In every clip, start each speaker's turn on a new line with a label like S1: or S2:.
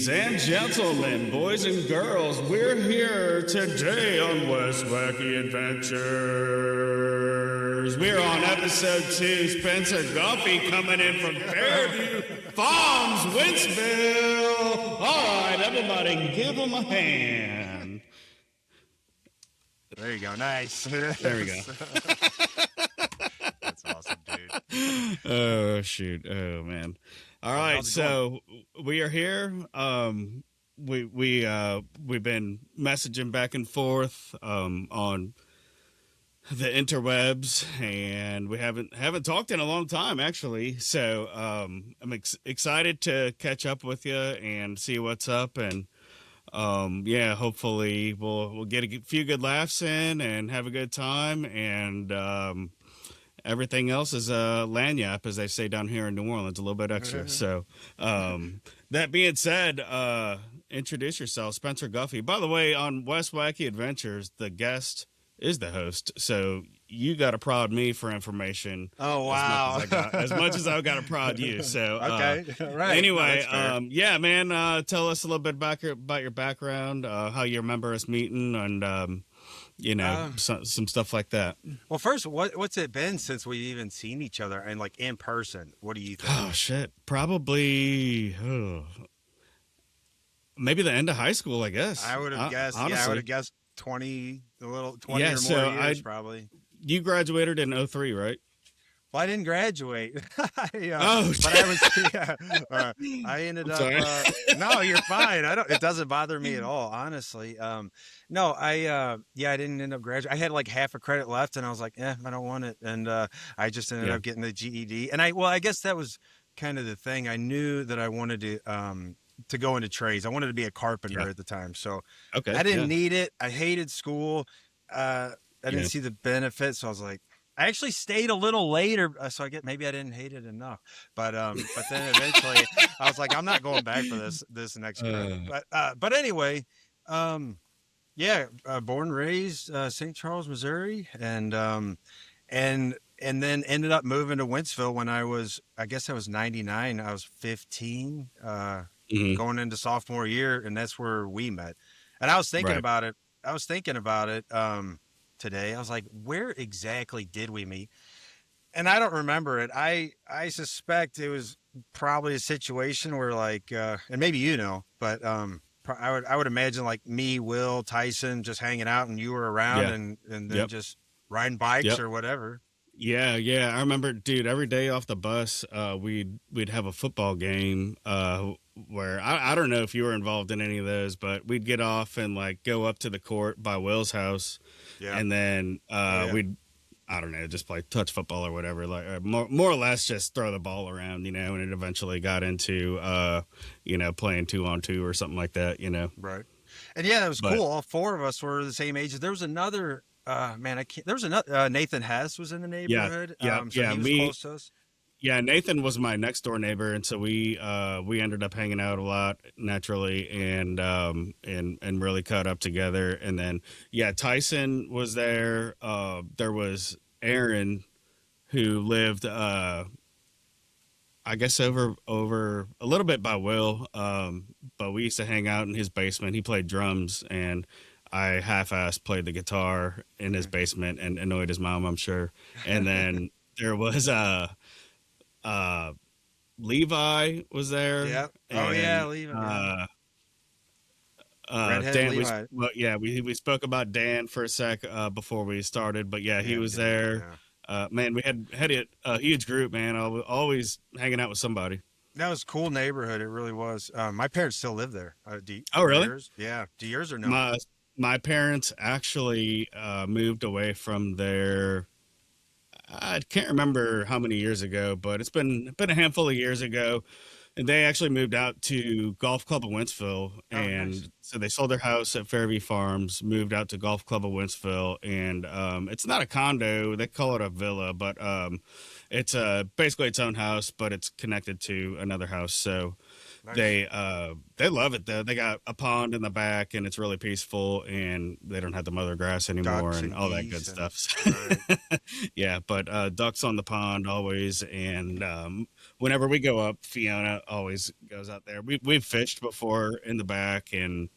S1: Ladies and gentlemen, boys and girls, we're here today on West Wacky Adventures. We're on episode 2. Spencer Guffey coming in from Fairview Farms, Wentzville. All right, everybody, give him a hand.
S2: There you go. Nice.
S1: There we go.
S2: That's awesome, dude.
S1: Oh, shoot. Oh, man. All right, so we are here. We've been messaging back and forth on the interwebs, and we haven't talked in a long time, actually. So I'm excited to catch up with you and see what's up, and yeah, hopefully we'll get a few good laughs in and have a good time, and everything else is a lagniappe, as they say down here in New Orleans, a little bit extra. So that being said, introduce yourself, Spencer Guffey. By the way, on West Wacky Adventures, the guest is the host. So you got to prod me for information.
S2: Oh, wow.
S1: As much as I've got to prod you. So
S2: okay. Right.
S1: Anyway, yeah, man, tell us a little bit about your background, how you remember us meeting, and some stuff like that.
S2: Well, first, what's it been since we've even seen each other and like in person? What do you think?
S1: Oh shit, probably maybe the end of high school, I guess.
S2: I would have guessed.
S1: Honestly.
S2: Yeah, I would have guessed 20 or more years, probably.
S1: You graduated in 2003, right?
S2: Well, I didn't graduate.
S1: But
S2: I ended up. No, you're fine. It doesn't bother me at all, honestly. No, I didn't end up graduating. I had like half a credit left, and I was like, I don't want it, and I just ended up getting the GED. And I guess that was kind of the thing. I knew that I wanted to go into trades. I wanted to be a carpenter at the time, so I didn't need it. I hated school. I didn't see the benefits, so I was like. I actually stayed a little later, so maybe I didn't hate it enough. But then eventually I was like, I'm not going back for this next grade. But anyway, born and raised St. Charles, Missouri, and then ended up moving to Wentzville when I was 99. I was 15, going into sophomore year, and that's where we met. And I was thinking about it. Today I was like, where exactly did we meet? And I don't remember it. I suspect it was probably a situation where like and maybe but I would imagine like me, Will, Tyson just hanging out and you were around and then just riding bikes or whatever.
S1: Yeah I remember, dude, every day off the bus we'd have a football game where I don't know if you were involved in any of those, but we'd get off and like go up to the court by Will's house. Yeah. And then we'd, I don't know, just play touch football or whatever, like more or less just throw the ball around, and it eventually got into, playing 2-on-2 or something like that,
S2: Right. And yeah, that was cool. All four of us were the same age. There was another, Nathan Hess was in the neighborhood. He was close to us.
S1: Yeah, Nathan was my next door neighbor, and so we ended up hanging out a lot naturally, and really caught up together. And then Tyson was there. There was Aaron, who lived I guess over a little bit by Will, but we used to hang out in his basement. He played drums, and I half-assed played the guitar in his basement and annoyed his mom, I'm sure. And then there was Levi was there.
S2: Yeah. Levi.
S1: Dan.
S2: Levi.
S1: We spoke about Dan for a sec before we started, but he was there. Yeah. Man, we had a huge group, man. Always hanging out with somebody.
S2: That was a cool neighborhood. It really was. My parents still live there.
S1: Oh, really?
S2: Yours? Yeah. Do yours or no?
S1: My parents actually moved away from there. I can't remember how many years ago, but it's been a handful of years ago. And they actually moved out to Golf Club of Wentzville. And so they sold their house at Fairv Farms, moved out to Golf Club of Wentzville. And it's not a condo. They call it a villa, but it's basically its own house, but it's connected to another house. So they love it, though. They got a pond in the back, and it's really peaceful, and they don't have to mow their grass anymore and all that good stuff. Right. Yeah, but ducks on the pond always, and whenever we go up, Fiona always goes out there. We've fished before in the back and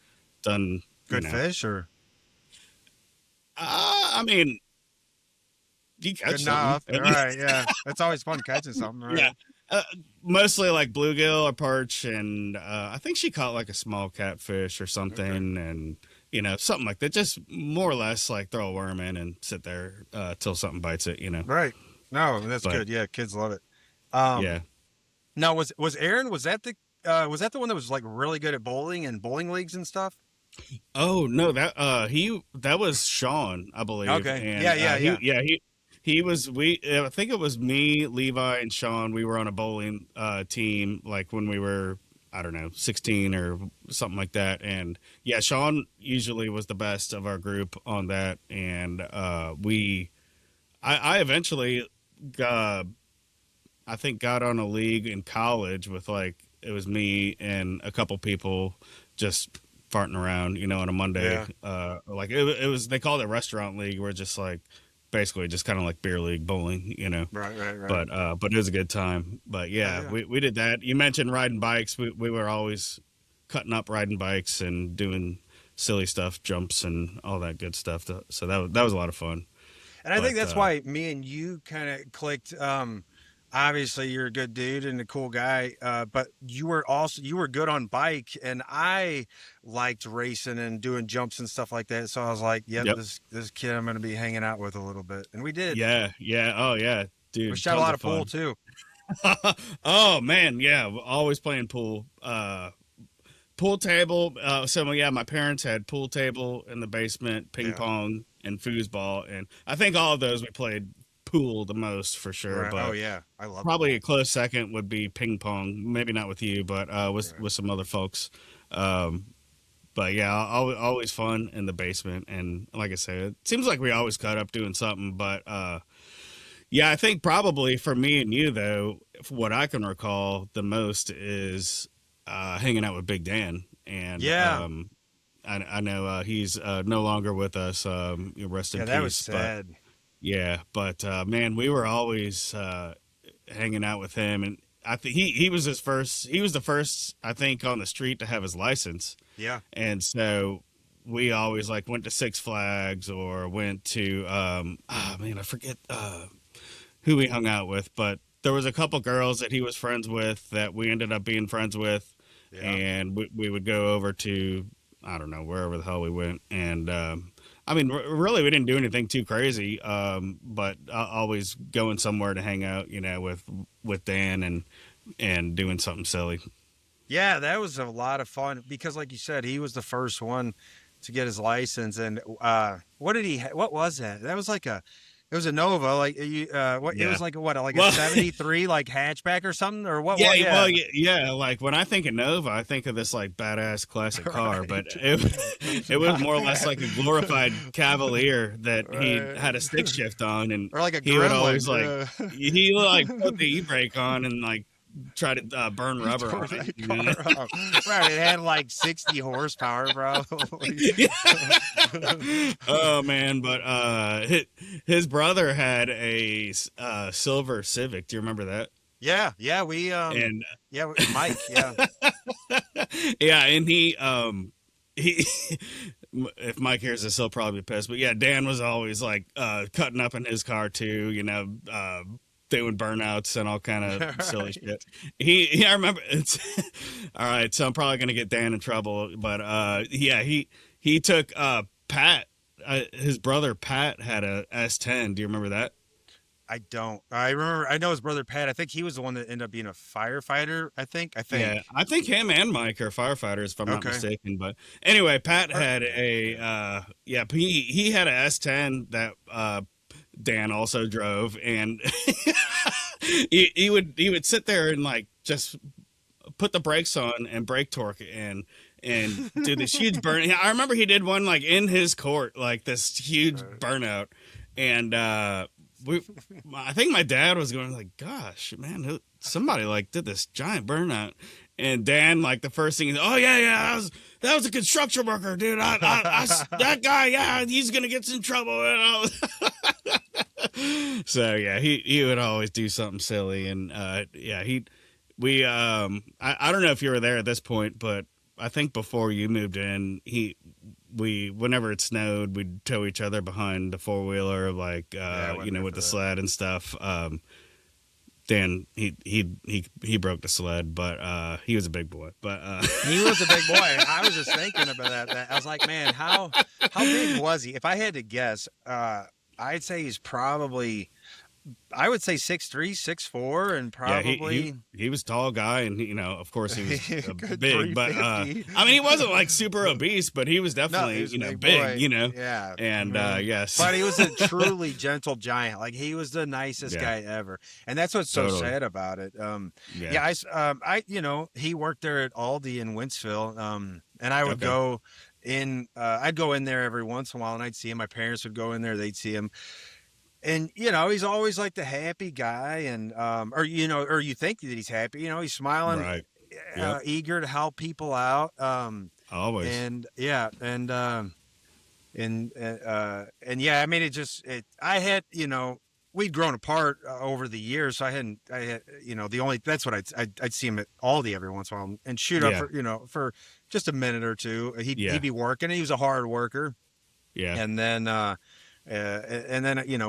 S1: done,
S2: Good fish or
S1: I mean, you
S2: good
S1: catch something.
S2: enough? All right, yeah. It's always fun catching something,
S1: Yeah.
S2: right?
S1: Mostly like bluegill or perch, and I think she caught like a small catfish or
S2: Okay.
S1: something, and something like that. Just more or less like throw a worm in and sit there till something bites it.
S2: Right. No, that's
S1: But
S2: good. Yeah, kids love it. Um,
S1: yeah.
S2: now was Aaron, was that the one that was like really good at bowling and bowling leagues and stuff?
S1: Oh no, that was Sean, I believe,
S2: Okay.
S1: and
S2: Yeah, yeah, yeah.
S1: he was I think it was me, Levi, and Sean. We were on a bowling team like when we were, I don't know, 16 or something like that. And yeah, Sean usually was the best of our group on that. And I eventually got, I think, got on a league in college with like, it was me and a couple people just farting around, on a Monday.
S2: Yeah.
S1: Like it was, they called it restaurant league. We're just like, basically just kind of like beer league bowling.
S2: Right, right, right.
S1: But it was a good time. But
S2: Oh
S1: yeah,
S2: yeah.
S1: we did that. You mentioned riding bikes. We were always cutting up riding bikes and doing silly stuff, jumps and all that good stuff. So that was a lot of fun.
S2: And I think
S1: But
S2: that's why me and you kind of clicked. Obviously you're a good dude and a cool guy, but you were good on bike, and I liked racing and doing jumps and stuff like that. So I was like, yep,
S1: yep.
S2: this kid I'm going to be hanging out with a little bit, and we did.
S1: Yeah, yeah. Oh yeah,
S2: We
S1: dude,
S2: shot a
S1: tons
S2: lot
S1: of
S2: of pool
S1: fun.
S2: too.
S1: Oh man, yeah, always playing pool. Pool table. So yeah, my parents had pool table in the basement, ping
S2: Yeah.
S1: pong and foosball, and I think all of those we played pool the most for sure.
S2: Right. Oh
S1: But
S2: yeah, I love
S1: probably a
S2: pool.
S1: close second would be ping pong. Maybe not with you, but
S2: Right.
S1: with some other folks. Um, but yeah, always fun in the basement, and like I said, it seems like we always cut up doing something. But yeah, I think probably for me and you though, what I can recall the most is hanging out with Big Dan, and
S2: Yeah.
S1: I know he's no longer with us. Rest in
S2: Yeah, that was
S1: peace. But
S2: sad.
S1: yeah, but man, we were always hanging out with him, and I think he was his first. He was the first, I think, on the street to have his license,
S2: Yeah.
S1: and so we always like went to Six Flags or went to man, I forget who we hung out with, but there was a couple girls that he was friends with that we ended up being friends with,
S2: Yeah.
S1: and we would go over to, I don't know, wherever the hell we went, and I mean, really, we didn't do anything too crazy, but always going somewhere to hang out, with Dan and doing something silly.
S2: Yeah, that was a lot of fun because, like you said, he was the first one to get his license. And what did what was that? That was like it was a Nova, like what? It
S1: Yeah.
S2: was like what, like a
S1: Well,
S2: '73 like hatchback or something, or what?
S1: yeah,
S2: What?
S1: well,
S2: Yeah.
S1: yeah. Like when I think of Nova, I think of this like badass classic car, but
S2: Right.
S1: it was more or less like a glorified Cavalier that he
S2: Right.
S1: had a stick shift on, and
S2: Or like a
S1: he would
S2: Gremlin.
S1: always like he would like put the e brake on and like try to burn
S2: He
S1: rubber
S2: tore
S1: on
S2: that
S1: it.
S2: car up. Right. It had like 60 horsepower, probably.
S1: Oh man, but his brother had a silver Civic. Do you remember that?
S2: Yeah. Yeah.
S1: And
S2: Yeah. Mike. Yeah.
S1: yeah, and he if Mike hears this, he'll probably be pissed. But yeah, Dan was always like cutting up in his car too, doing burnouts and all kind of silly
S2: Right.
S1: shit. I remember it's all right, so I'm probably gonna get Dan in trouble, but yeah, he took Pat, his brother Pat had a S10. Do you remember that?
S2: I don't. I remember. I know his brother Pat. I think he was the one that ended up being a firefighter. I think. I
S1: Yeah,
S2: think.
S1: I think him and Mike are firefighters, if I'm not
S2: Okay.
S1: mistaken. But anyway, Pat
S2: Or-
S1: had a yeah, he had a S10 that Dan also drove, and he would sit there and like just put the brakes on and brake torque and do this huge burn. I remember he did one like in his court, like this huge
S2: Right.
S1: burnout, and we, I think my dad was going like, "Gosh, man, somebody like did this giant burnout." And Dan, like the first thing, is, "Oh yeah, yeah, that was a construction worker, dude. That guy, yeah, he's gonna get in trouble." And I was, So yeah, he would always do something silly, and yeah, I don't know if you were there at this point, but I think before you moved in, we whenever it snowed, we'd tow each other behind the four-wheeler, like
S2: Yeah, I wasn't there
S1: with
S2: for
S1: the
S2: that.
S1: sled and stuff. Then he broke the sled, but he was a big boy. But
S2: He was a big boy. I was just thinking about that. I was like, man, how big was he? If I had to guess, I'd say he's probably, I would say 6'3", 6'4", and
S1: yeah,
S2: probably
S1: he was a tall guy, and of course he was
S2: good
S1: big, but
S2: 350.
S1: I mean he wasn't like super obese, but he was
S2: No, he
S1: definitely
S2: was a big
S1: big,
S2: boy. Yeah.
S1: and
S2: Mhm.
S1: yes,
S2: But he was a truly gentle giant. Like he was the nicest
S1: yeah,
S2: guy ever. And that's what's so
S1: totally,
S2: sad about it.
S1: yeah,
S2: Yeah, he worked there at Aldi in Wentzville. And I would
S1: okay,
S2: go I'd go in there every once in a while and I'd see him. My parents would go in there, they'd see him. And he's always like the happy guy and or you think that he's happy, he's smiling,
S1: right, yep,
S2: eager to help people out.
S1: always,
S2: And yeah, and yeah, I mean, I had, we'd grown apart over the years. So I had, that's what I'd see him at Aldi every once in a while and shoot up
S1: yeah,
S2: for just a minute or two. He'd
S1: yeah,
S2: be working. He was a hard worker.
S1: yeah,
S2: And then,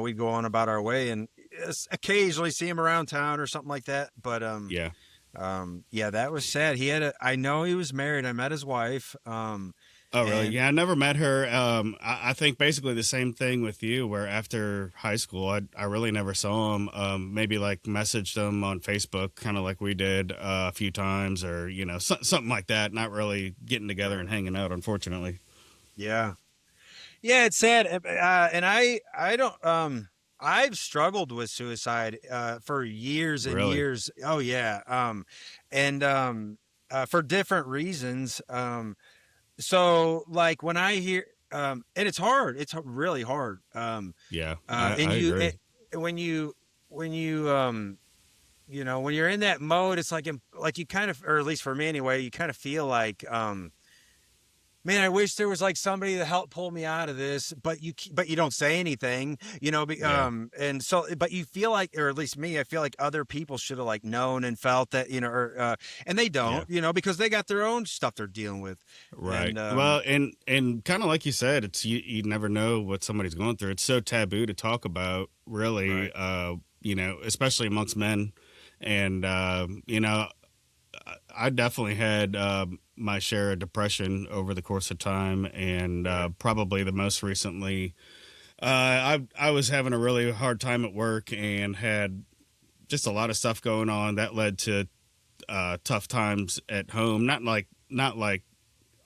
S2: we'd go on about our way and occasionally see him around town or something like that. But,
S1: yeah.
S2: yeah, that was sad. I know he was married. I met his wife.
S1: Oh, really?
S2: And
S1: Yeah, I never met her. I think basically the same thing with you, where after high school, I really never saw him. Maybe like messaged him on Facebook, kind of like we did a few times, or something like that. Not really getting together and hanging out, unfortunately.
S2: yeah. Yeah, it's sad, and I don't. I've struggled with suicide for years and
S1: Really?
S2: years. Oh yeah, and for different reasons. So like when I hear, and it's hard. It's really hard.
S1: Yeah,
S2: And
S1: I agree.
S2: when when you're in that mode, it's like you kind of, or at least for me anyway, you kind of feel like man, I wish there was like somebody to help pull me out of this, but you don't say anything,
S1: Yeah,
S2: and so, but you feel like, or at least me, I feel like other people should have like known and felt that, and they
S1: yeah.
S2: don't, because they got their own stuff they're dealing with,
S1: Right.
S2: and
S1: Well, and kind of like you said, it's you never know what somebody's going through. It's so taboo to talk about, really.
S2: right,
S1: Especially amongst men, and I definitely had my share of depression over the course of time, and
S2: right,
S1: probably the most recently, I was having a really hard time at work and had just a lot of stuff going on that led to tough times at home. Not like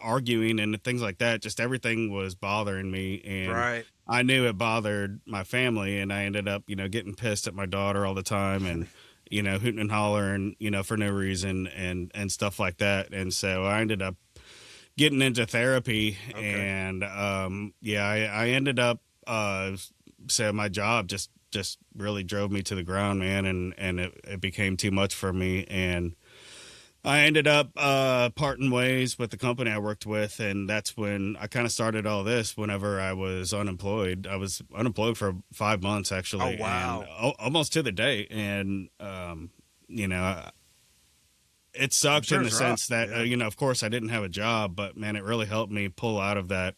S1: arguing and things like that. Just everything was bothering me, and
S2: right,
S1: I knew it bothered my family, and I ended up, getting pissed at my daughter all the time, and hooting and hollering, for no reason, and stuff like that. And so I ended up getting into therapy,
S2: okay,
S1: and yeah, I ended up so my job just really drove me to the ground, man, and it became too much for me, and I ended up parting ways with the company I worked with, and that's when I kind of started all this. Whenever I was unemployed, I was unemployed for 5 months
S2: oh
S1: actually, and
S2: wow,
S1: almost to the day. And you know, it
S2: I'm
S1: sucked
S2: sure
S1: in the
S2: it's rough,
S1: sense that
S2: yeah,
S1: of course I didn't have a job, but man, it really helped me pull out of that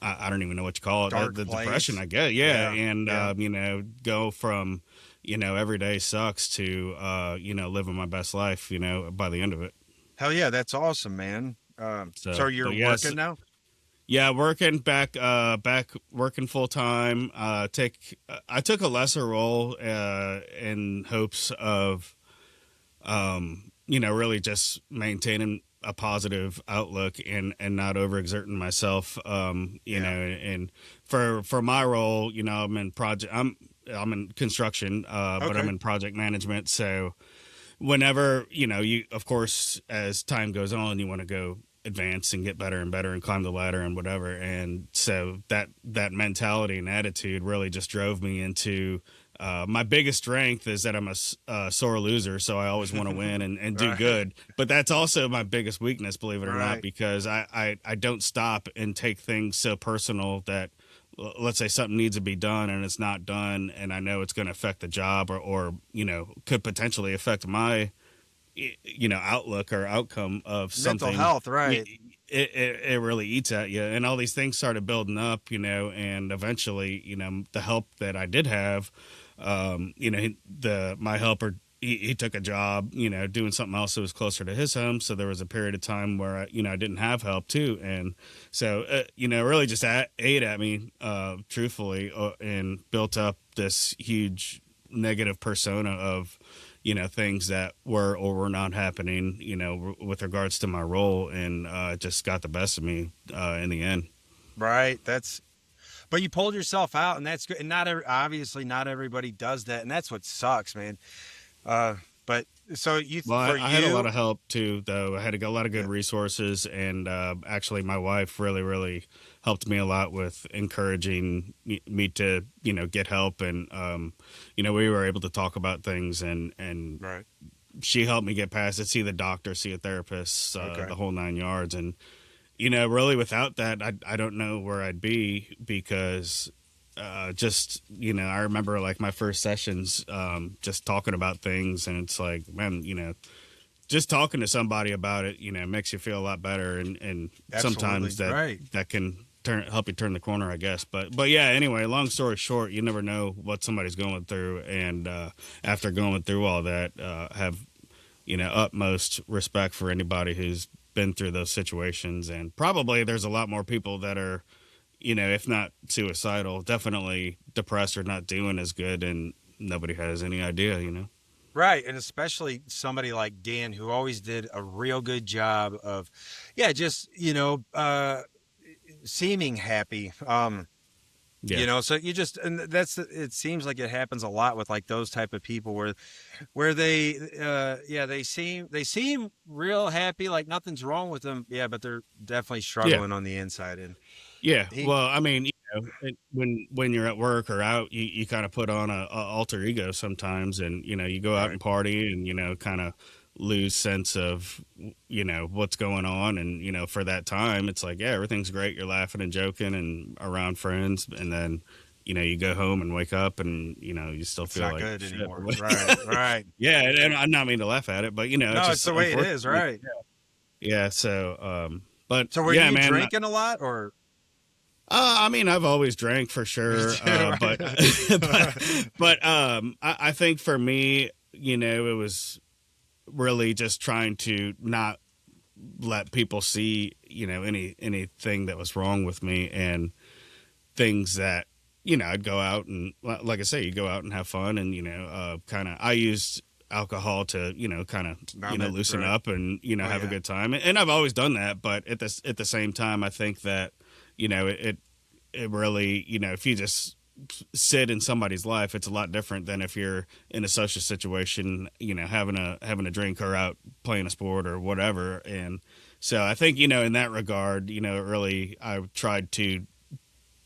S1: I don't even know what you call it,
S2: dark
S1: the depression,
S2: place,
S1: I guess. Yeah,
S2: yeah,
S1: and
S2: yeah.
S1: go from every day sucks to living my best life, by the end of it.
S2: Hell yeah, that's awesome, man. So
S1: So,
S2: you're
S1: but yes,
S2: working now?
S1: yeah, working back working full time. I took a lesser role in hopes of really just maintaining a positive outlook and not overexerting myself.
S2: Yeah,
S1: And for my role, I'm in construction, but I'm
S2: okay,
S1: in project management. So whenever, you, of course, as time goes on, you want to go advance and get better and better and climb the ladder and whatever. And so that mentality and attitude really just drove me into my biggest strength is that I'm a sore loser, so I always want to win and do
S2: right,
S1: good. But that's also my biggest weakness, believe it or not,
S2: right,
S1: because I don't stop and take things so personal that let's say something needs to be done and it's not done, and I know it's going to affect the job, or could potentially affect my outlook or outcome of
S2: Mental
S1: something.
S2: health, right?
S1: It really eats at you, and all these things started building up, and eventually, the help that I did have, my helper, he took a job, doing something else that was closer to his home. So there was a period of time where I didn't have help too. And so, really just ate at me, truthfully, and built up this huge negative persona of, things that were or were not happening, with regards to my role. And, it just got the best of me, in the end.
S2: Right. But you pulled yourself out, and that's good. And obviously not everybody does that. And that's what sucks, man. But so
S1: Well,
S2: for
S1: I had a lot
S2: you,
S1: of help too, though. I had a lot of good
S2: yeah,
S1: resources, and actually, my wife really, really helped me a lot with encouraging me to, get help, and we were able to talk about things, and
S2: right.
S1: she helped me get past it, see the doctor, see a therapist,
S2: Okay.
S1: the whole nine yards, and really without that, I don't know where I'd be, because just I remember like my first sessions, just talking about things, and it's like, man, just talking to somebody about it, makes you feel a lot better, and
S2: Absolutely.
S1: sometimes that
S2: Right.
S1: that can help you turn the corner, I guess. But yeah, anyway, long story short, you never know what somebody's going through, and after going through all that, have utmost respect for anybody who's been through those situations. And probably there's a lot more people that are, if not suicidal, definitely depressed or not doing as good, and nobody has any idea.
S2: Right. And especially somebody like Dan, who always did a real good job of, yeah, just, seeming happy.
S1: Yeah.
S2: So you just, and it seems like it happens a lot with like those type of people where they, yeah, they seem real happy, like nothing's wrong with them. Yeah. But they're definitely
S1: Yeah.
S2: struggling on the inside. And
S1: Yeah.
S2: he,
S1: Well, I mean, when you're at work or out, you kind of put on a alter ego sometimes, and you go out
S2: right.
S1: and party, and kind of lose sense of what's going on, and for that time it's like, yeah, everything's great, you're laughing and joking and around friends, and then you go home and wake up, and you still
S2: It's
S1: feel
S2: not
S1: like
S2: good
S1: shit.
S2: anymore. Right. Right.
S1: Yeah, and I'm not mean to laugh at it, but it's
S2: No, it's
S1: just
S2: the way it is.
S1: unfortunately.
S2: Right.
S1: Yeah, so but
S2: So were
S1: yeah,
S2: you
S1: man.
S2: drinking a lot or?
S1: I mean, I've always drank for
S2: Me
S1: sure,
S2: too.
S1: but
S2: Right.
S1: I think for me, it was really just trying to not let people see, anything that was wrong with me, and things that, I'd go out and, like I say, you go out and have fun, and, kind of, I used alcohol to, kind of,
S2: Numb it,
S1: loosen
S2: right.
S1: up and,
S2: Oh
S1: have a
S2: yeah.
S1: good time. And I've always done that. But at the same time, I think that, it really, if you just sit in somebody's life, it's a lot different than if you're in a social situation, having a drink or out playing a sport or whatever. And so I think, in that regard, really I tried to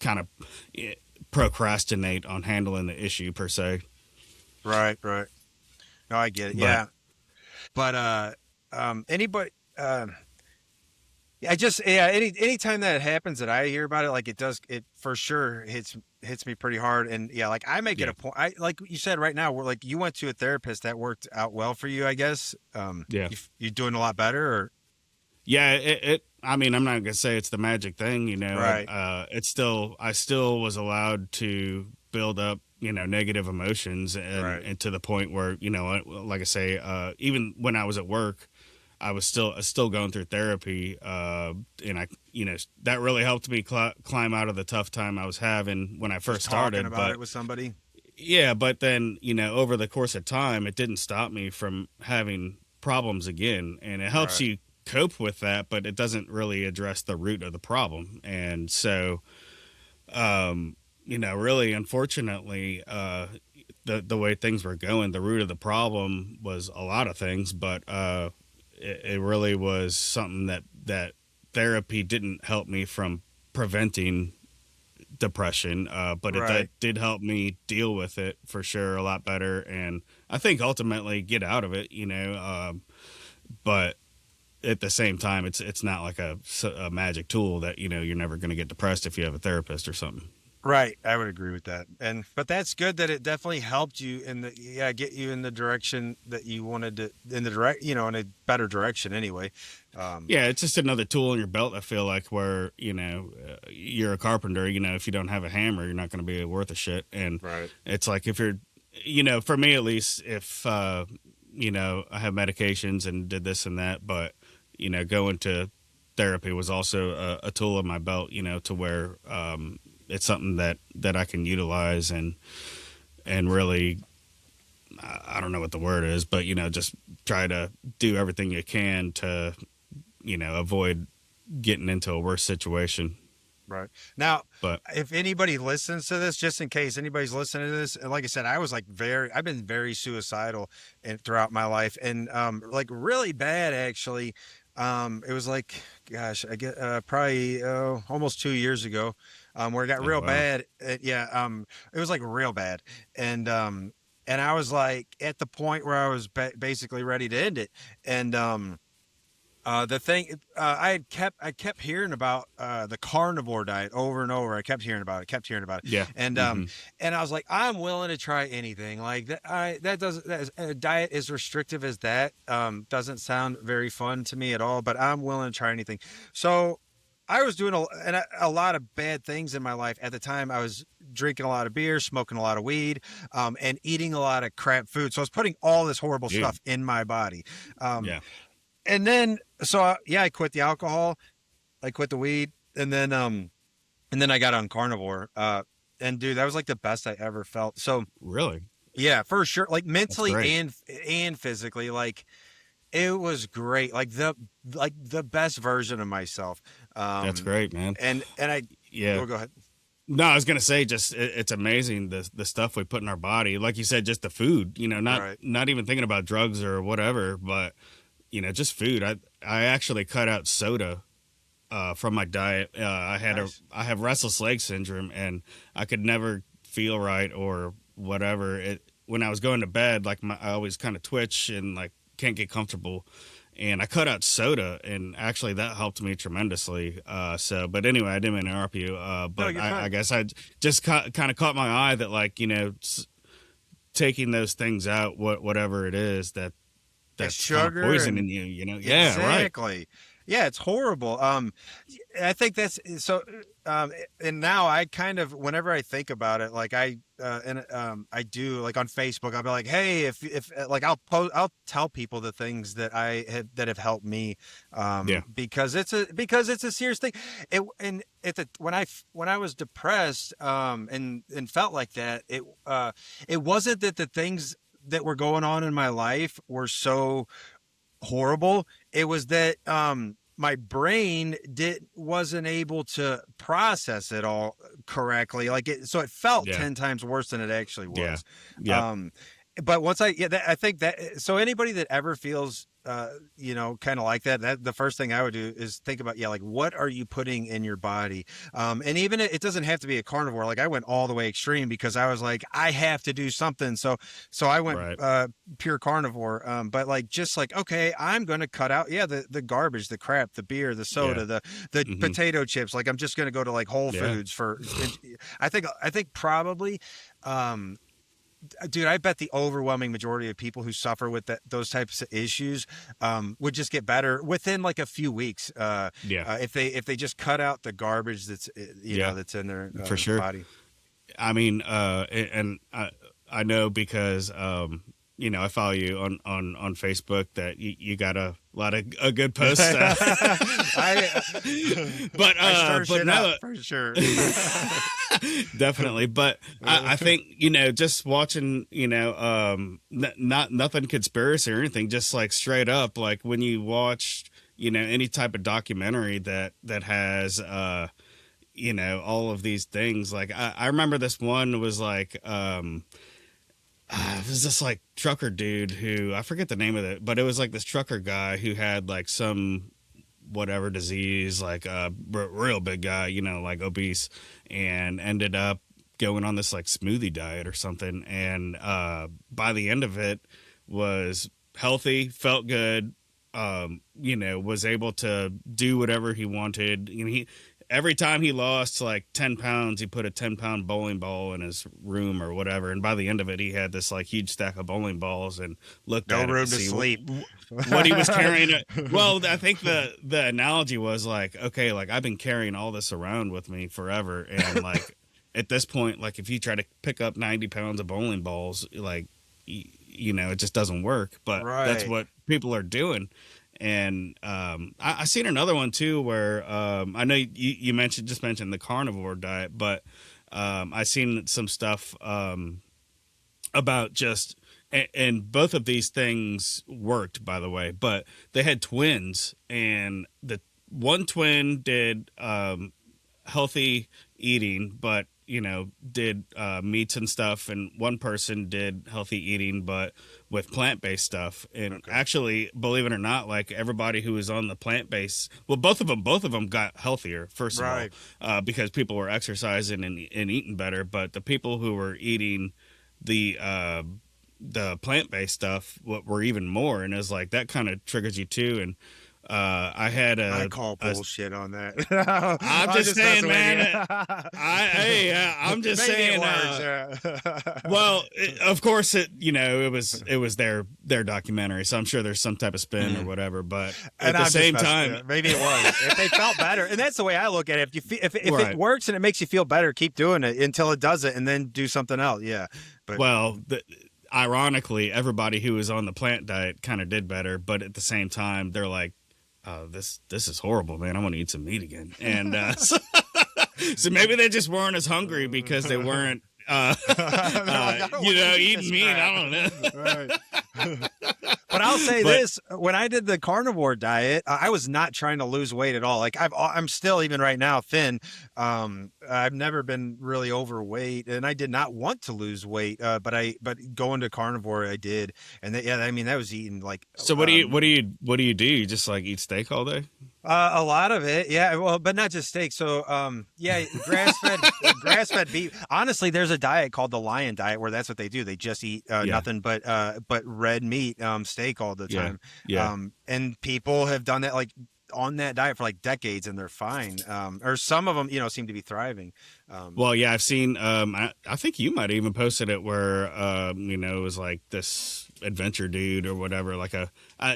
S1: kind of procrastinate on handling the issue per se.
S2: Right. Right. No, I get it.
S1: But
S2: Yeah. But anybody I just yeah, anytime that happens that I hear about it, like it for sure hits me pretty hard. And yeah, like I make it
S1: yeah,
S2: a point. I like you said right now, we're like you went to a therapist that worked out well for you, I guess.
S1: yeah,
S2: You doing a lot better or
S1: yeah. I mean, I'm not gonna say it's the magic thing,
S2: right,
S1: I still was allowed to build up, negative emotions, and,
S2: right.
S1: to the point where, like I say, even when I was at work, I was still going through therapy, and that really helped me climb out of the tough time I was having when I
S2: Just
S1: first
S2: talking
S1: started.
S2: about
S1: But
S2: it with somebody.
S1: yeah, but then, over the course of time, it didn't stop me from having problems again. And it helps
S2: Right.
S1: you cope with that, but it doesn't really address the root of the problem. And so, really, unfortunately, the way things were going, the root of the problem was a lot of things, but it really was something that therapy didn't help me from preventing depression, but
S2: Right.
S1: that did help me deal with it for sure a lot better, and I think ultimately get out of it. But at the same time, it's not like a magic tool that you're never going to get depressed if you have a therapist or something.
S2: Right, I would agree with that. But that's good that it definitely helped you get you in the direction that you wanted to, in the direct, in a better direction anyway.
S1: Yeah, it's just another tool in your belt. I feel like where you're a carpenter. If you don't have a hammer, you're not going to be worth a shit. And
S2: Right.
S1: it's like if you're, for me at least, if I have medications and did this and that, but going to therapy was also a tool in my belt. To where it's something that I can utilize and really, I don't know what the word is, but just try to do everything you can to avoid getting into a worse situation.
S2: Right. Now,
S1: But
S2: if anybody listens to this, just in case anybody's listening to this, and like I said, I've been very suicidal throughout my life, and like really bad actually. It was like, gosh, I get probably almost 2 years ago, where it got
S1: oh
S2: real
S1: wow,
S2: bad. Yeah, it was like real bad, and I was like at the point where I was basically ready to end it, and the thing I kept hearing about the carnivore diet over and over. I kept hearing about it,
S1: yeah,
S2: and
S1: hmm
S2: and I was like, I'm willing to try anything. Like that, a diet as restrictive as that doesn't sound very fun to me at all. But I'm willing to try anything. So I was doing a lot of bad things in my life at the time. I was drinking a lot of beer, smoking a lot of weed, and eating a lot of crap food. So I was putting all this horrible
S1: dude,
S2: stuff in my body. Um,
S1: yeah,
S2: and then yeah, I quit the alcohol, I quit the weed, and then I got on carnivore. And dude, that was like the best I ever felt. So
S1: really,
S2: yeah, for sure, like
S1: that's
S2: mentally
S1: great.
S2: and physically, like it was great, like the best version of myself.
S1: That's
S2: um
S1: great, man.
S2: and I
S1: Yeah.
S2: go ahead.
S1: No, I was gonna say, just it's amazing the stuff we put in our body. Like you said, just the food. Not
S2: Right.
S1: not even thinking about drugs or whatever, but just food. I actually cut out soda from my diet.
S2: Nice.
S1: I have restless leg syndrome, and I could never feel right or whatever. When I was going to bed, like I always kind of twitch and like can't get comfortable. And I cut out soda, and actually that helped me tremendously. But anyway, I didn't mean to interrupt you.
S2: No,
S1: But
S2: you're
S1: I
S2: fine.
S1: guess I just kind of caught my eye that, like, taking those things out, whatever it is
S2: It's
S1: that's kind of
S2: sugar and
S1: poisoning you. Yeah, right.
S2: exactly. Yeah, it's horrible. I think that's so. And now I kind of, whenever I think about it, like I do, like on Facebook, I'll be like, hey, if like I'll tell people the things that have helped me,
S1: Yeah,
S2: because it's a serious thing. When I was depressed, and felt like that, it wasn't that the things that were going on in my life were so horrible. It was that my brain wasn't able to process it all correctly. So it felt
S1: yeah,
S2: 10 times worse than it actually
S1: yeah,
S2: was.
S1: yep.
S2: Um, but once I think that, so anybody that ever feels, kind of like that, the first thing I would do is think about, yeah, like what are you putting in your body? And even it doesn't have to be a carnivore. Like I went all the way extreme because I was like, I have to do something. So I went,
S1: Right.
S2: pure carnivore. But like, just like, okay, I'm going to cut out, yeah, the garbage, the crap, the beer, the
S1: Yeah.
S2: soda, the
S1: hmm
S2: potato chips. Like I'm just going to go to like Whole
S1: Yeah.
S2: Foods I think probably, um, dude, I bet the overwhelming majority of people who suffer with those types of issues would just get better within like a few weeks,
S1: Yeah.
S2: if they just cut out the garbage
S1: Yeah.
S2: that's in their
S1: For sure.
S2: body.
S1: I mean, and I know because I follow you on Facebook that you got a lot of good posts.
S2: I
S1: But
S2: I stir
S1: but
S2: shit
S1: no,
S2: up for sure.
S1: definitely. But I think just watching not nothing conspiracy or anything, just like straight up, like when you watch any type of documentary that has all of these things. Like I remember this one was like it was this like trucker dude who, I forget the name of it, but it was like this trucker guy who had like some whatever disease, like a real big guy, like obese, and ended up going on this like smoothie diet or something. And by the end of it was healthy, felt good, was able to do whatever he wanted. every time he lost like 10 pounds, he put a 10-pound bowling ball in his room or whatever. And by the end of it, he had this like huge stack of bowling balls and looked
S2: No
S1: at it
S2: room
S1: to
S2: to
S1: see
S2: sleep.
S1: what he was carrying. Well, I think the analogy was like, okay, like I've been carrying all this around with me forever. And like at this point, like if you try to pick up 90 pounds of bowling balls, like, you know, it just doesn't work. But that's
S2: Right.
S1: what people are doing. And I seen another one too where I know you mentioned the carnivore diet, but I seen some stuff about just and both of these things worked, by the way, but they had twins, and the one twin did healthy eating, but you know, did meats and stuff, and one person did healthy eating, but with plant-based stuff. And actually, believe it or not, like everybody who was on the plant-based, well, both of them got healthier, first of
S2: Right.
S1: all, because people were exercising and eating better. But the people who were eating the plant-based stuff were even more, and it's like that kind of triggers you too. And I had
S2: I call
S1: a
S2: bullshit on that.
S1: I'm just saying,
S2: messing with
S1: man.
S2: you.
S1: I'm just
S2: Maybe
S1: saying.
S2: it works, yeah.
S1: Well, of course, it was their documentary, so I'm sure there's some type of spin or whatever. But at
S2: And
S1: the
S2: I'm
S1: same
S2: just
S1: time,
S2: maybe it was. If they felt better, and that's the way I look at it. If you feel, if
S1: Right.
S2: it works and it makes you feel better, keep doing it until it doesn't, and then do something else. Yeah, but
S1: well, ironically, everybody who was on the plant diet kind of did better, but at the same time, they're like, "Oh, this is horrible, man. I want to eat some meat again." And so maybe they just weren't as hungry because they weren't, eating meat. I don't know.
S2: Right. But I'll say this: when I did the carnivore diet, I was not trying to lose weight at all. Like I'm still even right now thin. I've never been really overweight, and I did not want to lose weight. But going to carnivore, I did, and I mean that was eating like.
S1: So what do you do? You just like eat steak all day?
S2: A lot of it, yeah. Well, but not just steak. So, yeah, grass fed beef. Honestly, there's a diet called the Lion Diet where that's what they do. They just eat nothing but red meat, steak all the time.
S1: Yeah.
S2: And people have done that like on that diet for like decades, and they're fine. Or some of them, seem to be thriving.
S1: Well, yeah, I've seen. I think you might have even posted it where, it was like this adventure dude or whatever, like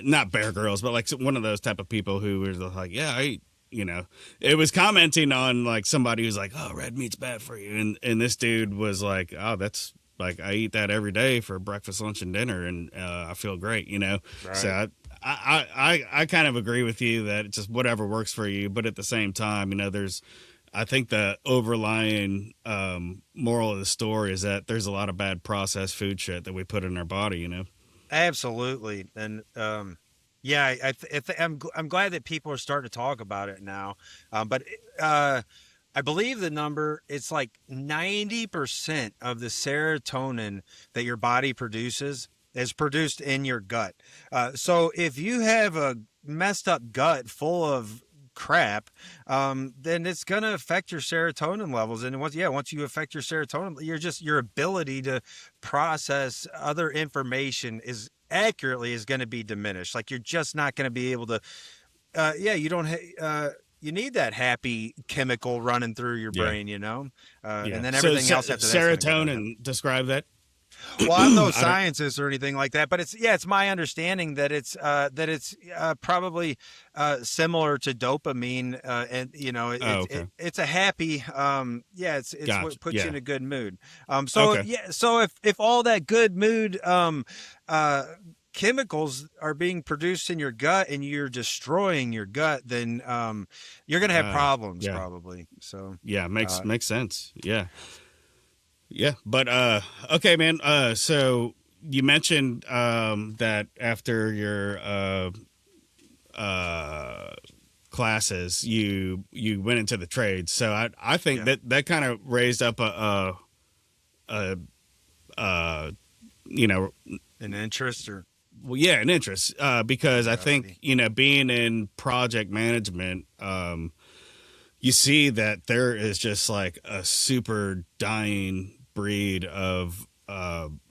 S1: not Bear Grylls, but like one of those type of people who was like, yeah, it was commenting on like somebody who's like, oh, red meat's bad for you, and this dude was like, oh, that's like I eat that every day for breakfast, lunch, and dinner, and I feel great, Right. So I kind of agree with you that it's just whatever works for you, but at the same time, I think the overlying moral of the story is that there's a lot of bad processed food shit that we put in our body,
S2: Absolutely, and yeah, I'm glad that people are starting to talk about it now. But I believe the number, it's like 90% of the serotonin that your body produces is produced in your gut. So if you have a messed up gut full of crap, then it's going to affect your serotonin levels. And once you affect your serotonin, your ability to process other information is going to be diminished. Like you're just not going to be able to, you don't, you need that happy chemical running through your brain, and then everything else after that.
S1: Serotonin, describe that.
S2: Well, I'm no scientist or anything like that, but it's my understanding that it's probably similar to dopamine, and it's a happy, it's gotcha. What puts you in a good mood. So if all that good mood chemicals are being produced in your gut and you're destroying your gut, then you're gonna have problems probably. So
S1: makes sense. Yeah, but okay, man. So you mentioned that after your classes, you went into the trades. So I think that kind of raised up an
S2: interest or.
S1: Well, yeah, an interest because I think being in project management, you see that there is just like a super dying breed of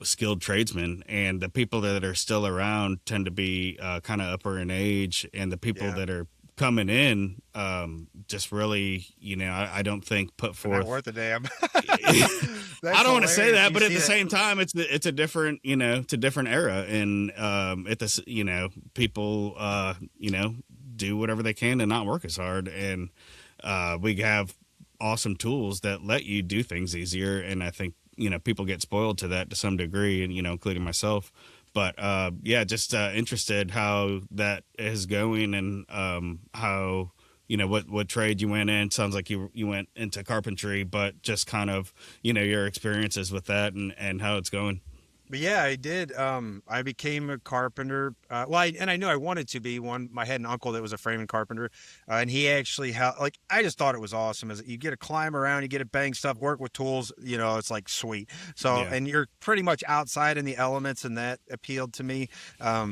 S1: skilled tradesmen, and the people that are still around tend to be kind of upper in age, and the people that are coming in, just really, I don't think put forth.
S2: Not worth a damn.
S1: I don't want to say that, but at the same time, it's a different, it's a different era, and people, do whatever they can to not work as hard, and we have awesome tools that let you do things easier, and I think people get spoiled to that to some degree, and including myself. But just interested how that is going, and how what trade you went in. Sounds like you went into carpentry, but just kind of your experiences with that and how it's going.
S2: But yeah, I did. I became a carpenter. I knew I wanted to be one. I had an uncle that was a framing carpenter, and he actually I just thought it was awesome. Is you get to climb around, you get to bang stuff, work with tools. It's like sweet. So, and you're pretty much outside in the elements, and that appealed to me. I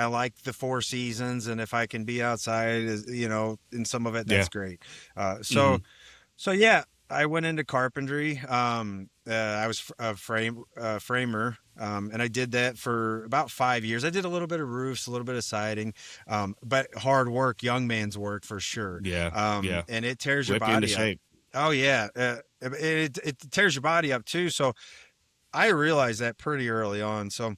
S2: like the four seasons, and if I can be outside, in some of it, that's great. So yeah. I went into carpentry. I was a framer, and I did that for about 5 years. I did a little bit of roofs, a little bit of siding, but hard work, young man's work for sure.
S1: Yeah.
S2: And it tears your
S1: Whip you
S2: body
S1: into
S2: up.
S1: shape.
S2: Oh yeah, it tears your body up too. So I realized that pretty early on. So,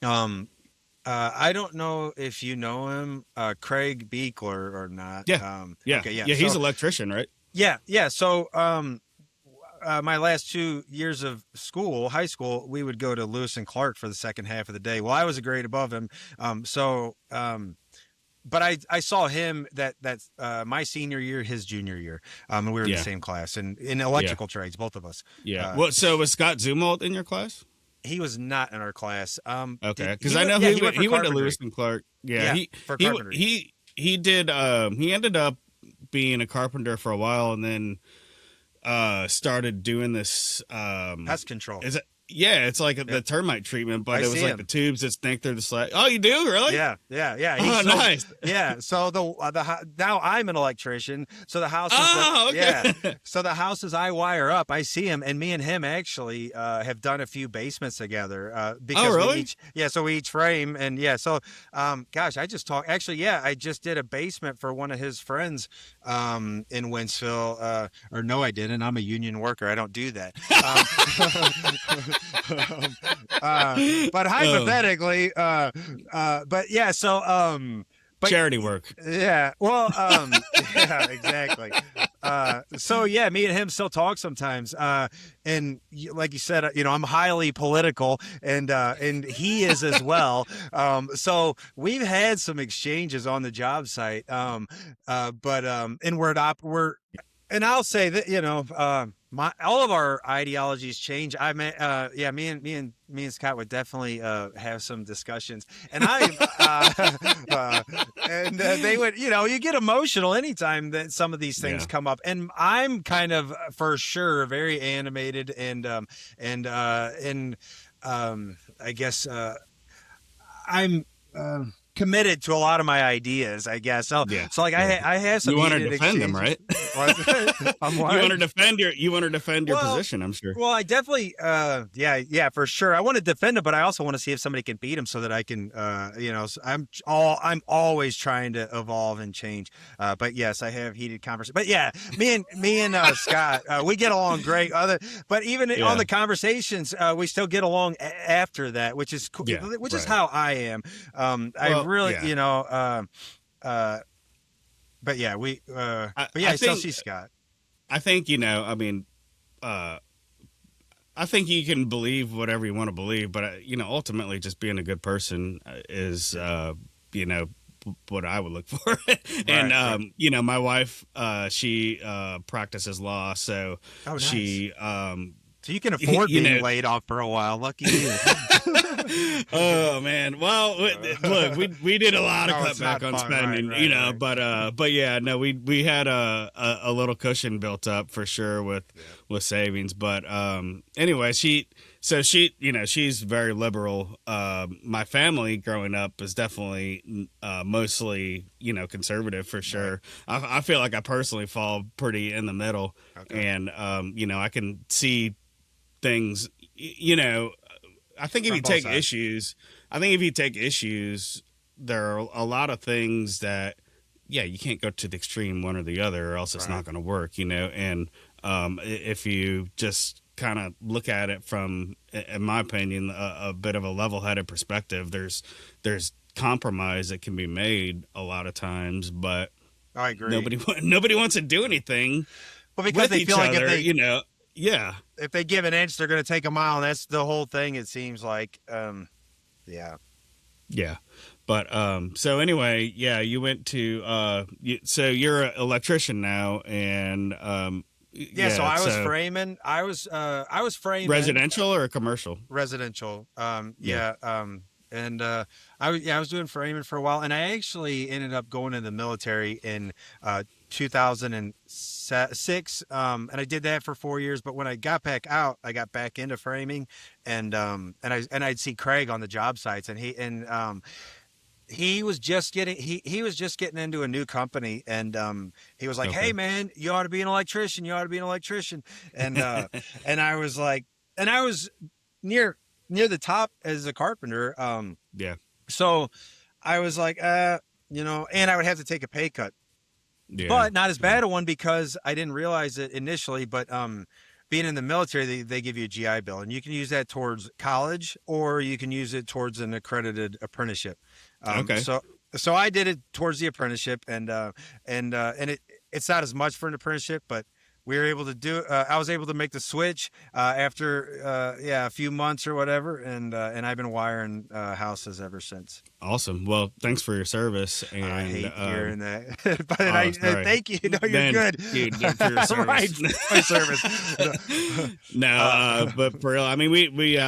S2: I don't know if you know him, Craig Beekler or not.
S1: Yeah.
S2: Okay, yeah.
S1: He's an electrician, right?
S2: Yeah. So, my last 2 years of school, high school, we would go to Lewis and Clark for the second half of the day. Well, I was a grade above him. But I saw him that's my senior year, his junior year. And we were in the same class and in electrical trades, both of us.
S1: Yeah. So was Scott Zumwalt in your class?
S2: He was not in our class.
S1: Okay. Because I know he went to Lewis and Clark. Yeah.
S2: For carpentry.
S1: He did, he ended up being a carpenter for a while, and then started doing this
S2: pest control.
S1: Is it? Yeah, it's like the termite treatment, but it was like the tubes that stink through the slab. Oh, you do, really?
S2: Yeah.
S1: Oh, nice.
S2: Yeah. So now I'm an electrician. So the house.
S1: Okay.
S2: Yeah. So the houses I wire up, I see him, and me and him actually have done a few basements together. Because
S1: really?
S2: So we each frame, and yeah. So, gosh, I just talked. Actually, yeah, I just did a basement for one of his friends in Wentzville. Or no, I didn't. I'm a union worker. I don't do that. But hypothetically, but yeah, so but
S1: charity work.
S2: Yeah, well, yeah, exactly. So yeah, me and him still talk sometimes. And like you said, I'm highly political, and he is as well. So we've had some exchanges on the job site. But and I'll say that, all of our ideologies change. I mean, me and Scott would definitely have some discussions, and they would, you get emotional anytime that some of these things come up, and I'm kind of for sure very animated, and I guess I'm committed to a lot of my ideas, I guess. So like I have some.
S1: You want to defend them, right? You want to defend your position, I'm sure.
S2: Well, I definitely, yeah, for sure. I want to defend him, but I also want to see if somebody can beat him so that I can, so I'm always trying to evolve and change. But yes, I have heated conversations. But yeah, me and Scott, we get along great. But even on the conversations, we still get along after that, which is cool. Which is how I am. But yeah, I still see Scott.
S1: I think, I think you can believe whatever you want to believe, but ultimately just being a good person is, what I would look for. And, my wife, she practices law, so she,
S2: so you can afford being laid off for a while. Lucky you.
S1: Oh man. Well, look, we did a lot of cutback on spending, but yeah, no, we had a little cushion built up for sure with savings. But anyway, she's very liberal. My family growing up is definitely mostly, conservative for sure. I feel like I personally fall pretty in the middle, and I can see things, I think if you take issues, there are a lot of things that yeah, you can't go to the extreme one or the other, or else it's
S2: Right.
S1: not going to work, you know. And if you just kind of look at it from, in my opinion, a bit of a level-headed perspective, there's compromise that can be made a lot of times, but
S2: I agree.
S1: nobody wants to do anything
S2: Well, because
S1: with
S2: they feel
S1: each
S2: like if
S1: other,
S2: they
S1: you know. Yeah,
S2: if they give an inch, they're going to take a mile, and that's the whole thing. It seems like, yeah.
S1: yeah. But so anyway, yeah, you went to so you're an electrician now, and
S2: Yeah, so
S1: yeah,
S2: I was
S1: so
S2: framing. I was framing
S1: residential or commercial?
S2: residential.
S1: Yeah.
S2: Yeah. And I was doing framing for a while, and I actually ended up going in the military in 2006. And I did that for 4 years. But when I got back out, I got back into framing, and I'd see Craig on the job sites, and he was just getting he was just getting into a new company, and he was like, "Hey
S1: Okay.
S2: man, you ought to be an electrician, you ought to be an electrician." And and I was like, and I was near the top as a carpenter,
S1: Yeah.
S2: so I was like, and I would have to take a pay cut,
S1: Yeah.
S2: but not as
S1: Yeah.
S2: bad a one, because I didn't realize it initially, but being in the military, they give you a GI Bill, and you can use that towards college, or you can use it towards an accredited apprenticeship.
S1: Okay.
S2: So I did it towards the apprenticeship, and it's not as much for an apprenticeship, but we were able to do. I was able to make the switch after a few months or whatever, and I've been wiring houses ever since.
S1: Awesome. Well, thanks for your service,
S2: I
S1: and
S2: hate hearing that, but
S1: oh, sorry.
S2: thank you. No, you're
S1: Man,
S2: good.
S1: dude, for your
S2: Right,
S1: service.
S2: my service.
S1: No,
S2: Uh,
S1: but for real, I mean, we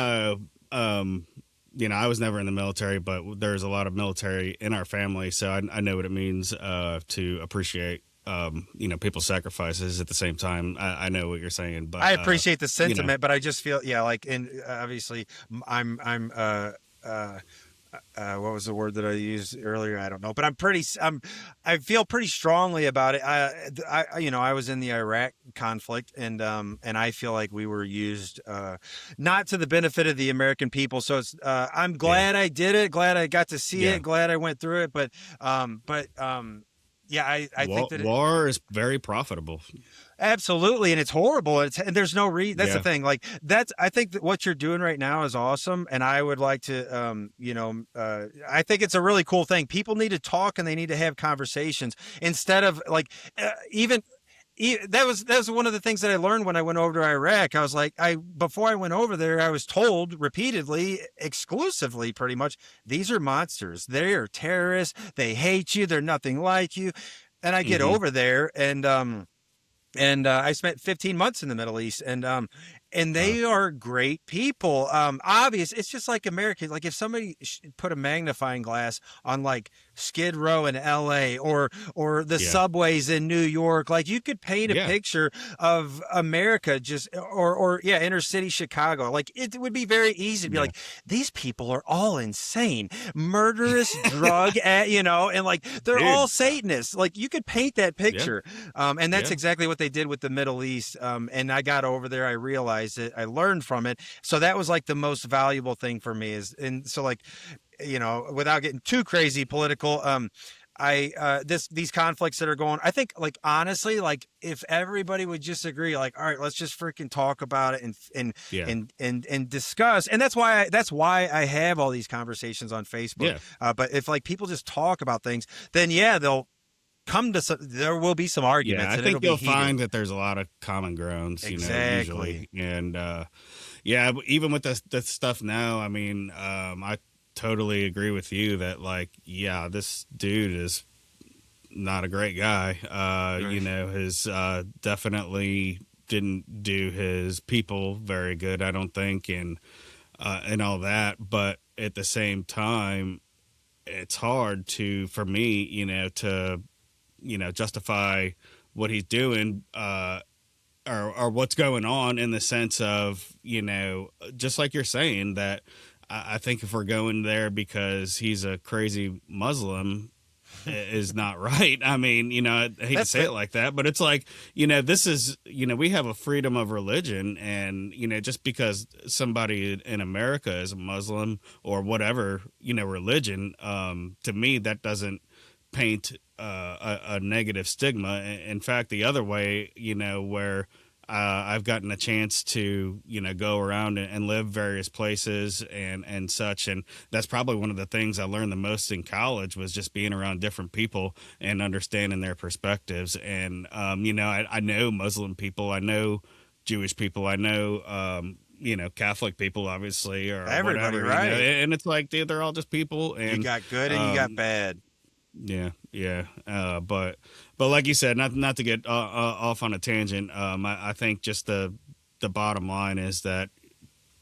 S1: you know, I was never in the military, but there's a lot of military in our family, so I know what it means to appreciate you know, people's sacrifices. At the same time, I know what you're saying, but
S2: I appreciate the
S1: you know,
S2: sentiment, but I just feel, yeah, like, and obviously, I'm what was the word that I used earlier? I don't know, but I feel pretty strongly about it. I was in the Iraq conflict, and I feel like we were used, not to the benefit of the American people. So I'm
S1: yeah,
S2: glad I did it, glad I got to see
S1: yeah.
S2: it, glad I went through it, yeah, I think that
S1: War is very profitable.
S2: absolutely, and it's horrible. And there's no reason. That's the
S1: Yeah,
S2: thing. Like, that's, I think that what you're doing right now is awesome, and I would like to, I think it's a really cool thing. People need to talk, and they need to have conversations instead of like, even. That was one of the things that I learned when I went over to Iraq. I was like, before I went over there, I was told repeatedly, exclusively, pretty much, these are monsters. They are terrorists. They hate you. They're nothing like you. And I get
S1: hmm,
S2: over there, and I spent 15 months in the Middle East, and
S1: wow,
S2: they are great people. Obvious, it's just like Americans. Like, if somebody put a magnifying glass on like Skid Row in L.A. or the
S1: yeah,
S2: subways in New York, like, you could paint a
S1: yeah,
S2: picture of America, just, or yeah, inner city Chicago. Like, it would be very easy to be
S1: yeah,
S2: like, these people are all insane, murderous, and like, they're all
S1: dude,
S2: Satanists. Like, you could paint that
S1: yeah,
S2: picture. And that's
S1: yeah,
S2: exactly what they did with the Middle East. And I got over there, I realized it, I learned from it. So that was like the most valuable thing for me, and so, like, without getting too crazy political, these conflicts that are going, I think, like, honestly, like, if everybody would just agree, like, all right, let's just freaking talk about it,
S1: yeah,
S2: and discuss. And that's why I have all these conversations on Facebook.
S1: yeah.
S2: But if, like, people just talk about things, then yeah, there will be some
S1: Yeah,
S2: arguments,
S1: I
S2: and it'll
S1: think
S2: be
S1: you'll
S2: heated.
S1: find that there's a lot of common grounds, you know,
S2: Exactly.
S1: usually. And yeah, even with the stuff now, I mean, I totally agree with you that, like, yeah, this dude is not a great guy. You
S2: Right.
S1: know, his definitely didn't do his people very good, I don't think, and all that. But at the same time, it's hard for me, you know, to justify what he's doing, or what's going on, in the sense of, you know, just like you're saying, that I think if we're going there because he's a crazy Muslim, is not right. I mean, you know, I hate to
S2: That's
S1: say
S2: the
S1: it like that, but it's like, you know, this is, you know, we have a freedom of religion, and, you know, just because somebody in America is a Muslim or whatever, you know, religion, to me, that doesn't paint a negative stigma. In fact, the other way, where I've gotten a chance to, go around and live various places and such. And that's probably one of the things I learned the most in college was just being around different people and understanding their perspectives. And, I know Muslim people, I know Jewish people, I know, Catholic people, obviously, or
S2: everybody,
S1: whatever,
S2: right?
S1: And it's like, dude, they're all just people. And
S2: you got good and you got bad.
S1: Yeah. But like you said, not to get off on a tangent. I think just the bottom line is that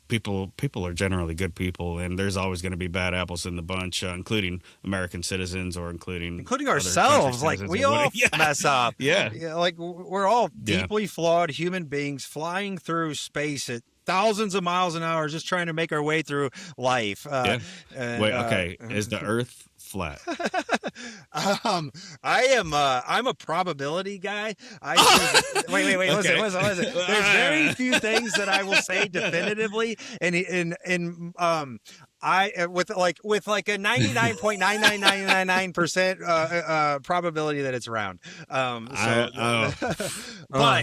S1: people are generally good people, and there's always going to be bad apples in the bunch, including American citizens or including
S2: ourselves. Like we all mess up.
S1: Yeah.
S2: Like we're all deeply flawed human beings flying through space at thousands of miles an hour, just trying to make our way through life.
S1: Wait, okay. Is the Earth flat?
S2: I'm a probability guy. Wait.
S1: Okay.
S2: Listen. There's very few things that I will say definitively, and I with like a 99.99999% probability that it's round.
S1: But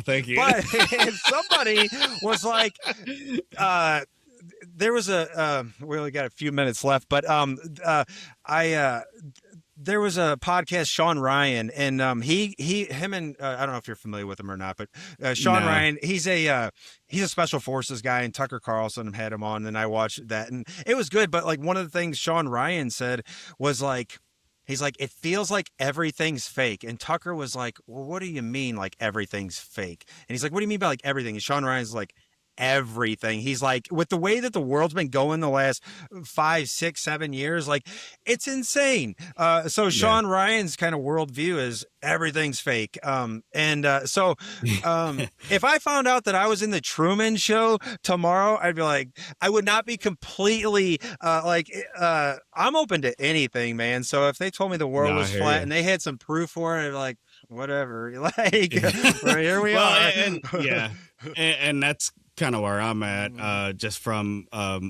S1: thank you.
S2: But if somebody was like, there was we only got a few minutes left, but there was a podcast, Sean Ryan, and him and I don't know if you're familiar with him or not, but Sean Ryan, he's a special forces guy, and Tucker Carlson had him on, and I watched that, and it was good. But like one of the things Sean Ryan said was like, he's like, it feels like everything's fake. And Tucker was like, well, what do you mean like everything's fake? And he's like, what do you mean by like everything? And Sean Ryan's like, everything. He's like, with the way that the world's been going the last 5, 6, 7 years, like it's insane. So Sean Ryan's kind of worldview is everything's fake. So if I found out that I was in the Truman Show tomorrow, I'd be like, I would not be completely I'm open to anything, man. So if they told me the world was flat and they had some proof for it, I'd be like, whatever. Like, here we are.
S1: And that's kind of where I'm at, just from a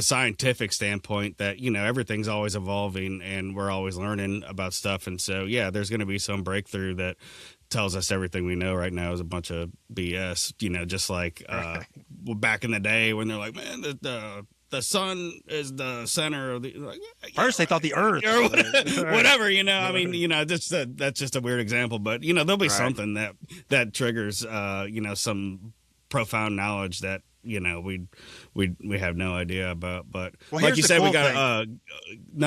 S1: scientific standpoint, that everything's always evolving and we're always learning about stuff. And so there's going to be some breakthrough that tells us everything we know right now is a bunch of BS. Just like back in the day when they're like, man, the sun is the center of the, like,
S2: first they thought the earth
S1: or whatever, I mean, that's just a weird example, but there'll be something that triggers some profound knowledge that we have no idea about. But like you said, we got I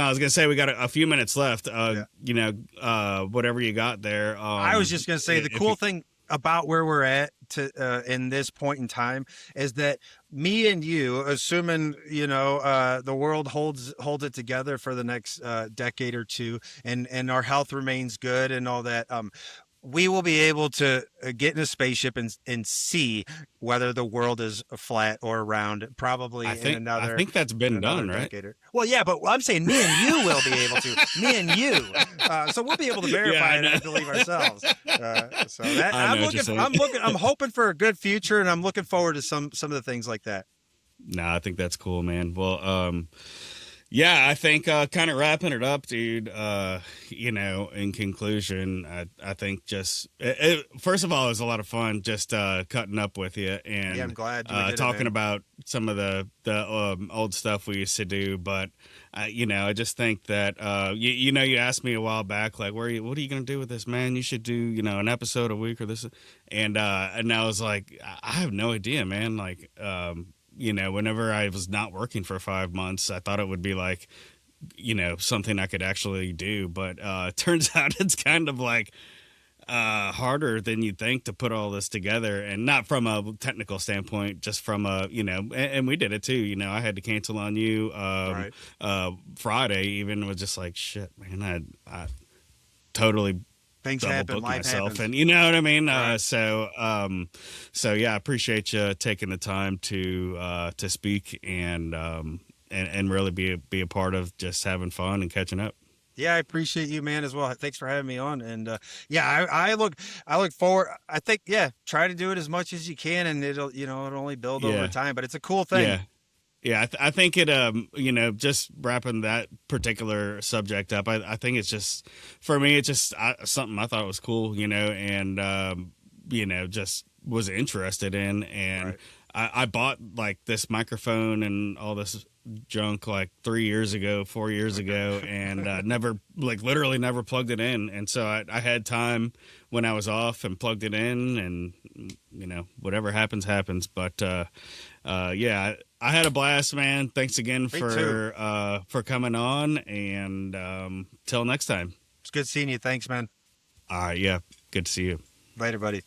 S1: was gonna say we got a few minutes left. Whatever you got there.
S2: I was just gonna say the cool thing about where we're at in this point in time is that me and you, assuming the world holds it together for the next decade or two, and our health remains good and all that, we will be able to get in a spaceship and see whether the world is flat or round. Probably I think
S1: that's been done, right?
S2: Well, yeah, but I'm saying me and you will be able to. Me and you, so we'll be able to verify it and believe ourselves. So that I'm hoping for a good future, and I'm looking forward to some of the things like that.
S1: No, I think that's cool, man. Well, yeah, I think kind of wrapping it up, dude, in conclusion, I think just first of all, it was a lot of fun just cutting up with you and
S2: I'm glad
S1: talking about some of the old stuff we used to do. But, I just think that, you asked me a while back, like, what are you going to do with this, man? You should do, an episode a week or this. And I was like, I have no idea, man. Like, whenever I was not working for 5 months, I thought it would be like, something I could actually do. But it turns out it's kind of like harder than you think to put all this together, and not from a technical standpoint, just from a, and we did it too. I had to cancel on you Friday, even was just like, shit, man, I totally
S2: things happen, life
S1: myself
S2: happens.
S1: And you know what I mean?
S2: Right.
S1: So yeah, I appreciate you taking the time to speak and really be a part of just having fun and catching up.
S2: Yeah, I appreciate you, man, as well. Thanks for having me on. And I look forward. I think, try to do it as much as you can, and it'll only build over time. But it's a cool thing.
S1: Yeah, I think it, just wrapping that particular subject up, I think it's just, for me, it's just something I thought was cool, and, just was interested in. And
S2: Right.
S1: I bought like this microphone and all this junk like 3 years ago, 4 years ago, and never, like literally never plugged it in. And so I had time when I was off and plugged it in, and, whatever happens, happens. But, yeah, I had a blast, man. Thanks again
S2: Me too.
S1: for coming on, and till next time.
S2: It's good seeing you. Thanks, man.
S1: All right, yeah, good to see you.
S2: Later, buddy.